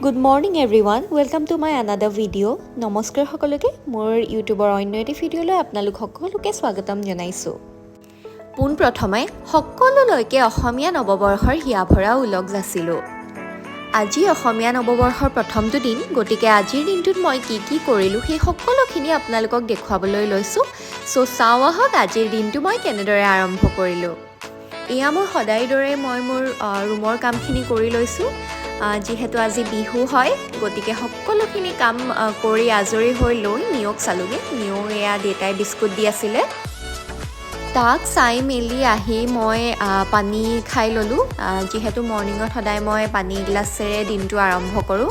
Good morning everyone. Welcome to my another video. নমস্কাৰ সকলোকে মোৰ ইউটিউবৰ অন্য এটি ভিডিঅ'লৈ আপোনালোক সকলোকে স্বাগতম জনাইছো। পোন প্ৰথমে সকলোলৈকে অসমীয়া নৱবৰ্ষৰ হিয়াভৰা উলগ যাচিলো। আজি অসমীয়া নৱবৰ্ষৰ প্ৰথমটো দিন, গতিকে আজিৰ দিনটোত মই কি কৰিলো সেই সকলোখিনি আপোনালোকক দেখুৱাবলৈ লৈছো। সো চাও আহক আজিৰ দিনটো মই কেনেদৰে আৰম্ভ কৰিলো। এয়া মোৰ সদায় দৰে মই মোৰ ৰুমৰ কামখিনি কৰি লৈছো। যিহেতু আজি বিহু হয়, গতিকে সকলোখিনি কাম কৰি আজৰি হৈ লৈ নিয়ক চালোগে। নিয়ক এয়া দেউতাই বিস্কুট দি আছিলে, তাক চাই মেলি আহি মই পানী খাই ল'লোঁ। যিহেতু মৰ্ণিঙত সদায় মই পানী এগিলাচেৰে দিনটো আৰম্ভ কৰোঁ।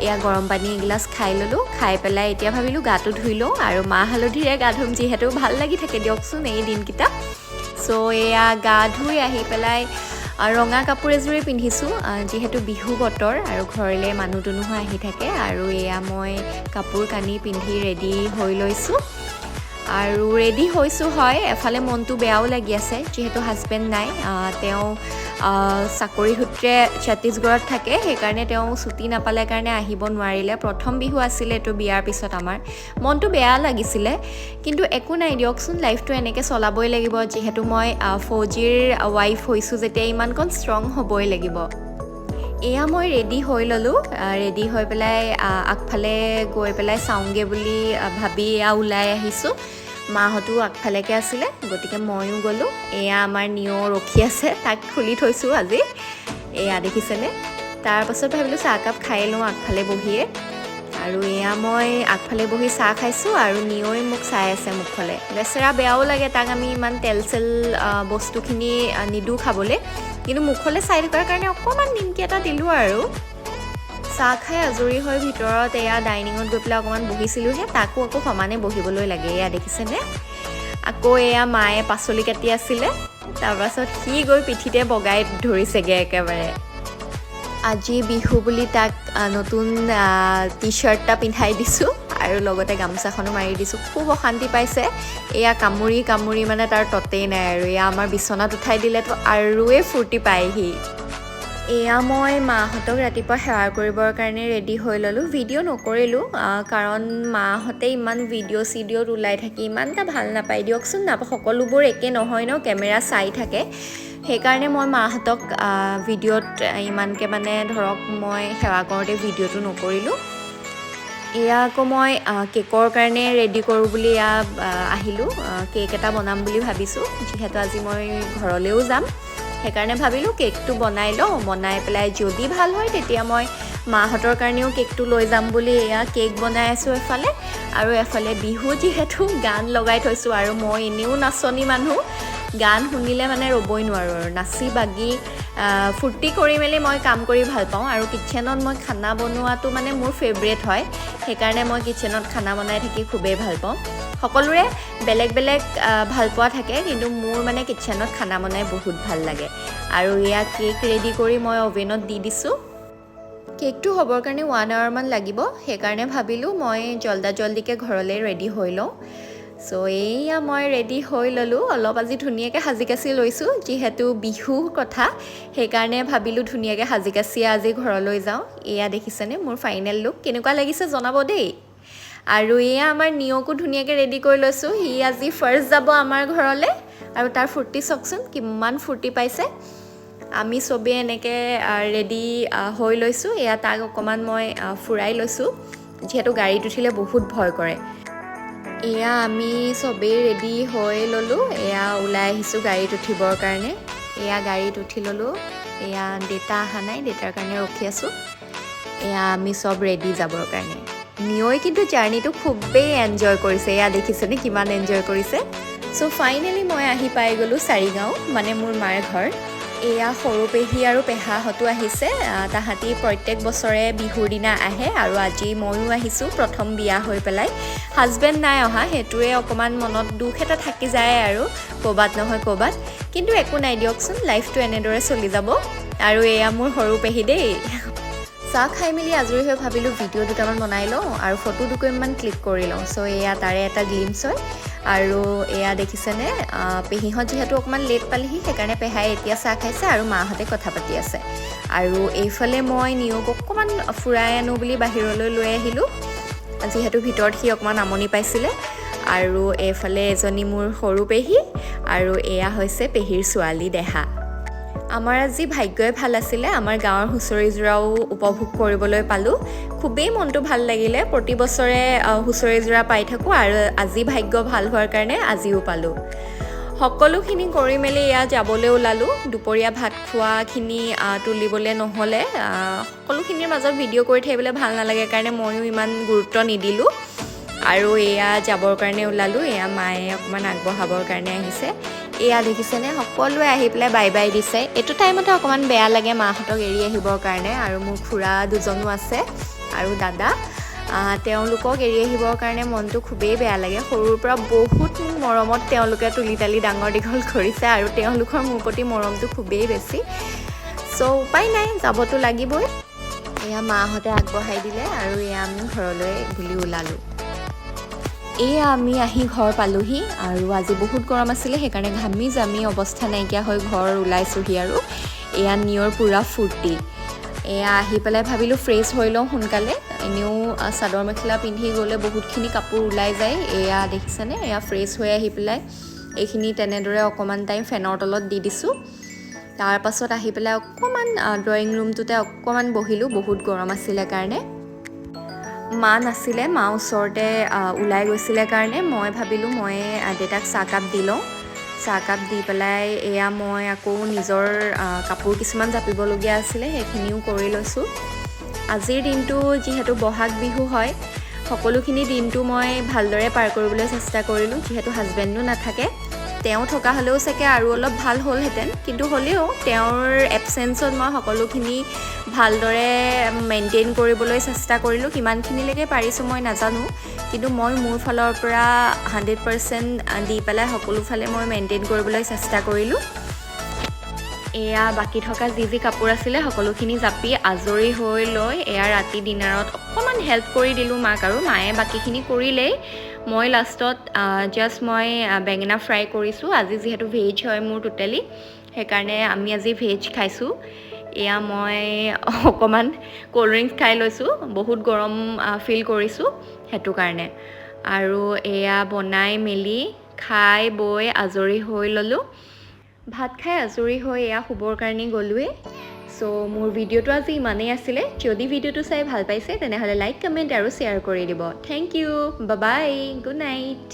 এয়া গৰম পানী এগিলাচ খাই ল'লোঁ। খাই পেলাই এতিয়া ভাবিলোঁ গাটো ধুই লওঁ আৰু মাহ হালধিৰে গা ধুম, যিহেতু ভাল লাগি থাকে দিয়কচোন এই দিনকেইটা। চ' এয়া গা ধুই আহি পেলাই ৰঙা কাপোৰ এযোৰে পিন্ধিছোঁ, যিহেতু বিহু বতৰ আৰু ঘৰলৈ মানুহ দুনুহ আহি থাকে। আৰু এয়া মই কাপোৰ কানি পিন্ধি ৰেডি হৈ লৈছোঁ আৰু ৰেডি হৈছোঁ হয়। এফালে মনটো বেয়াও লাগি আছে, যিহেতু হাজবেণ্ড নাই। তেওঁ চাকৰি সূত্ৰে ছত্তীশগড়ত থাকে, সেইকাৰণে তেওঁ ছুটি নাপালে কাৰণে আহিব নোৱাৰিলে। প্ৰথম বিহু আছিলে এইটো বিয়াৰ পিছত। আমাৰ মনটো বেয়া লাগিছিলে, কিন্তু একো নাই দিয়কচোন, লাইফটো এনেকৈ চলাবই লাগিব। যিহেতু মই ফৌজিৰ ৱাইফ হৈছোঁ যেতিয়া ইমানকণ ষ্ট্ৰং হ'বই লাগিব। এয়া মই ৰেডি হৈ ল'লোঁ। ৰেডি হৈ পেলাই আগফালে গৈ পেলাই চাওঁগৈ বুলি ভাবি এয়া ওলাই আহিছোঁ। মাহঁতো আগফালেকে আছিলে, গতিকে ময়ো গ'লোঁ। এয়া আমাৰ নিয়ো ৰখি আছে, তাক খুলি থৈছোঁ আজি। এয়া দেখিছেনে? তাৰপাছত ভাবিলোঁ চাহকাপ খাই লওঁ আগফালে বহিয়ে। আৰু এয়া মই আগফালে বহি চাহ খাইছোঁ আৰু নিয়ই মোক চাই আছে মুখলৈ। বেচেৰা বেয়াও লাগে, তাক আমি ইমান তেল বস্তুখিনি নিদিওঁ খাবলৈ, কিন্তু মুখলৈ চাই থকাৰ কাৰণে অকণমান নিমকি এটা দিলোঁ আৰু। চাহ খাই আজৰি হৈ ভিতৰত এয়া ডাইনিঙত গৈ পেলাই অকণমান বহিছিলোঁহে, তাকো আকৌ সমানে বহিবলৈ লাগে। এয়া দেখিছেনে? আকৌ এয়া মায়ে পাচলি কাটি আছিলে, তাৰপাছত সি গৈ পিঠিতে বগাই ধৰিছেগৈ একেবাৰে। আজি বিহু বুলি তাক নতুন টি শ্বাৰ্ট এটা পিন্ধাই দিছোঁ আৰু লগতে গামোচাখনো মাৰি দিছোঁ। খুব অশান্তি পাইছে, এয়া কামুৰি মানে তাৰ ততেই নাই আৰু। এয়া আমাৰ বিচনাত উঠাই দিলেতো আৰুৱে ফূৰ্তি পায় সি। এয়া মই মাহঁতক ৰাতিপুৱা সেৱা কৰিবৰ কাৰণে ৰেডি হৈ ল'লোঁ। ভিডিঅ' নকৰিলোঁ, কাৰণ মাহঁতে ইমান চিডিঅ'ত ওলাই থাকি ইমান এটা ভাল নাপায় দিয়কচোন। সকলোবোৰ একে নহয় ন, কেমেৰা চাই থাকে। সেইকাৰণে মই মাহঁতক ভিডিঅ'ত ইমানকৈ মানে ধৰক মই সেৱা কৰোঁতে ভিডিঅ'টো নকৰিলোঁ। এয়া আকৌ মই কেকৰ কাৰণে ৰেডি কৰোঁ বুলি এয়া আহিলোঁ। কেক এটা বনাম বুলি ভাবিছোঁ, যিহেতু আজি মই ঘৰলৈও যাম। সেইকাৰণে ভাবিলোঁ কেকটো বনাই লওঁ, বনাই পেলাই যদি ভাল হয় তেতিয়া মই মাহঁতৰ কাৰণেও কেকটো লৈ যাম বুলি এয়া কেক বনাই আছোঁ এফালে। আৰু এফালে বিহু যিহেতু গান লগাই থৈছোঁ, আৰু মই এনেও নাচনী মানুহ, গান শুনিলে মানে ৰ'বই নোৱাৰোঁ আৰু। নাচি বাগি ফূৰ্তি কৰি মেলি মই কাম কৰি ভাল পাওঁ। আৰু কিটচেনত মই খানা বনোৱাটো মানে মোৰ ফেভৰেট হয়, সেইকাৰণে মই কিটচেনত খানা বনাই থাকি খুবেই ভাল পাওঁ। সকলোৰে বেলেগ ভাল পোৱা থাকে, কিন্তু মোৰ মানে কিটচেনত খানা বনাই বহুত ভাল লাগে। আৰু এয়া কেক ৰেডি কৰি মই অভেনত দি দিছোঁ। কেকটো হ'বৰ কাৰণে 1 hour মান লাগিব, সেইকাৰণে ভাবিলোঁ মই জল্দিকৈ ঘৰলৈ ৰেডি হৈ লওঁ। চ' এয়া মই ৰেডি হৈ ল'লোঁ। অলপ আজি ধুনীয়াকৈ সাজি কাচি লৈছোঁ, যিহেতু বিহু কথা, সেইকাৰণে ভাবিলোঁ ধুনীয়াকৈ সাজি কাচি আজি ঘৰলৈ যাওঁ। এয়া দেখিছেনে মোৰ ফাইনেল লুক? কেনেকুৱা লাগিছে জনাব দেই। আৰু এয়া আমাৰ নিয়কো ধুনীয়াকৈ ৰেডি কৰি লৈছোঁ। সি আজি ফাৰ্ষ্ট যাব আমাৰ ঘৰলৈ, আৰু তাৰ ফূৰ্তি চাওকচোন, কিমান ফূৰ্তি পাইছে। আমি চবেই এনেকৈ ৰেডি হৈ লৈছোঁ। এয়া তাক অকণমান মই ফুৰাই লৈছোঁ, যিহেতু গাড়ীত উঠিলে বহুত ভয় কৰে। এয়া আমি চবেই ৰেডি হৈ ল'লোঁ। এয়া ওলাই আহিছোঁ গাড়ীত উঠিবৰ কাৰণে। এয়া গাড়ীত উঠি ল'লোঁ। এয়া দেউতা অহা নাই, দেউতাৰ কাৰণে ৰখি আছোঁ। এয়া আমি চব ৰেডি যাবৰ কাৰণে। নিয়ই কিন্তু জাৰ্ণিটো খুবেই এনজয় কৰিছে। এয়া দেখিছেনে কিমান এনজয় কৰিছে। চ' ফাইনেলি মই আহি পাই গ'লোঁ চাৰিগাঁও, মানে মোৰ মাৰ ঘৰ। এয়া সৰু পেহী আৰু পেহাহঁতো আহিছে। তাহাঁতি প্ৰত্যেক বছৰে বিহুৰ দিনা আহে, আৰু আজি ময়ো আহিছোঁ প্ৰথম বিয়া হৈ পেলাই। হাজবেণ্ড নাই অহা, সেইটোৱে অকণমান মনত দুখ এটা থাকি যায় আৰু, ক'ৰবাত নহয় ক'ৰবাত। কিন্তু একো নাই দিয়কচোন, লাইফটো এনেদৰে চলি যাব। আৰু এয়া মোৰ সৰু পেহী দেই। চাহ খাই মেলি আজৰি হৈ ভাবিলোঁ ভিডিঅ' দুটামান বনাই লওঁ আৰু ফটো দুকপিমান ক্লিক কৰি লওঁ। চ' এয়া তাৰে এটা গ্লিমছ হয়। আৰু এয়া দেখিছেনে পেহীহঁত যিহেতু অকণমান লেট পালেহি সেইকাৰণে পেহাই এতিয়া চাহ খাইছে আৰু মাহঁতে কথা পাতি আছে আৰু এইফালে মই নিয়ক অকণমান ফুৰাই আনো বুলি বাহিৰলৈ লৈ আহিলোঁ যিহেতু ভিতৰত সি অকণমান আমনি পাইছিলে আৰু এইফালে এজনী মোৰ সৰু পেহী আৰু এয়া হৈছে পেহীৰ ছোৱালী দেহা আমাৰ আজি ভাগ্যই ভাল আছিলে আমাৰ গাঁৱৰ হুঁচৰিযোৰাও উপভোগ কৰিবলৈ পালোঁ খুবেই মনটো ভাল লাগিলে প্ৰতি বছৰে হুঁচৰিযোৰা পাই থাকোঁ আৰু আজি ভাগ্য ভাল হোৱাৰ কাৰণে আজিও পালোঁ সকলোখিনি কৰি মেলি এয়া যাবলৈ ওলালোঁ দুপৰীয়া ভাত খোৱাখিনি তুলিবলৈ নহ'লে সকলোখিনিৰ মাজত ভিডিঅ' কৰি থাকিবলৈ ভাল নালাগে কাৰণে ময়ো ইমান গুৰুত্ব নিদিলোঁ আৰু এয়া যাবৰ কাৰণে ওলালোঁ এয়া মায়ে অকণমান আগবঢ়াবৰ কাৰণে আহিছে এয়া দেখিছেনে সকলোৱে আহি পেলাই বাই বাই দিছে এইটো টাইমতে অকণমান বেয়া লাগে মাহঁতক এৰি আহিবৰ কাৰণে আৰু মোৰ খুৰা দুজনো আছে আৰু দাদা তেওঁলোকক এৰি আহিবৰ কাৰণে মনটো খুবেই বেয়া লাগে সৰুৰ পৰা বহুত মৰমত তেওঁলোকে তুলি তালি ডাঙৰ দীঘল কৰিছে আৰু তেওঁলোকৰ মোৰ প্ৰতি মৰমটো খুবেই বেছি চ' উপায় নাই যাবতো লাগিবই এয়া মাহঁতে আগবঢ়াই দিলে আৰু এয়া আমি ঘৰলৈ বুলি ওলালোঁ এয়া আমি আহি ঘৰ পালোহি আৰু আজি বহুত গৰম আছিলে সেইকাৰণে ঘামি জামি অৱস্থা নাইকিয়া হৈ ঘৰ ওলাইছোঁহি আৰু এয়া নিয়ৰ পূৰা ফূৰ্তি এয়া আহি পেলাই ভাবিলোঁ ফ্ৰেছ হৈ লওঁ সোনকালে এনেও চাদৰ মেখেলা পিন্ধি গ'লে বহুতখিনি কাপোৰ ওলাই যায় এয়া দেখিছেনে এয়া ফ্ৰেছ হৈ আহি পেলাই এইখিনি তেনেদৰে অকণমান টাইম ফেনৰ তলত দি দিছোঁ তাৰপাছত আহি পেলাই অকণমান ড্ৰয়িং ৰুমটোতে অকণমান বহিলোঁ বহুত গৰম আছিলে কাৰণে মা নাছিলে মা ওচৰতে ওলাই গৈছিলে কাৰণে মই ভাবিলোঁ মই দেউতাক চাহকাপ দি লওঁ চাহকাপ দি পেলাই এয়া মই আকৌ নিজৰ কাপোৰ কিছুমান জাপিবলগীয়া আছিলে সেইখিনিও কৰি লৈছোঁ আজিৰ দিনটো যিহেতু বহাগ বিহু হয় সকলোখিনি দিনটো মই ভালদৰে পাৰ কৰিবলৈ চেষ্টা কৰিলোঁ যিহেতু হাজবেণ্ডো নাথাকে তেওঁ থকা হ'লেও চাগে আৰু অলপ ভাল হ'লহেঁতেন কিন্তু হ'লেও তেওঁৰ এবচেঞ্চত মই সকলোখিনি ভালদৰে মেইনটেইন কৰিবলৈ চেষ্টা কৰিলোঁ কিমানখিনিলৈকে পাৰিছোঁ মই নাজানো কিন্তু মই মোৰ ফালৰ পৰা 100% দি পেলাই সকলো ফালে মই মেইনটেইন কৰিবলৈ চেষ্টা কৰিলোঁ এয়া বাকী থকা যি কাপোৰ আছিলে সকলোখিনি জাপি আজৰি হৈ লৈ এয়া ৰাতি ডিনাৰত অকণমান হেল্প কৰি দিলোঁ মাক আৰু মায়ে বাকীখিনি কৰিলেই মই লাষ্টত জাষ্ট মই বেঙেনা ফ্ৰাই কৰিছোঁ আজি যিহেতু ভেজ হয় মোৰ টোটেলি সেইকাৰণে আমি আজি ভেজ খাইছোঁ এয়া মই অকণমান ক'ল্ড ড্ৰিংকছ খাই লৈছোঁ বহুত গৰম ফিল কৰিছোঁ সেইটো কাৰণে আৰু এয়া বনাই মেলি খাই বৈ আজৰি হৈ ল'লোঁ ভাত খাই আজৰি হৈ এয়া শুবৰ কাৰণে গ'লোৱে চ' মোৰ ভিডিঅ'টো আজি ইমানেই আছিলে যদি ভিডিঅ'টো চাই ভাল পাইছে তেনেহ'লে লাইক কমেণ্ট আৰু শ্বেয়াৰ কৰি দিব thank you bye bye good night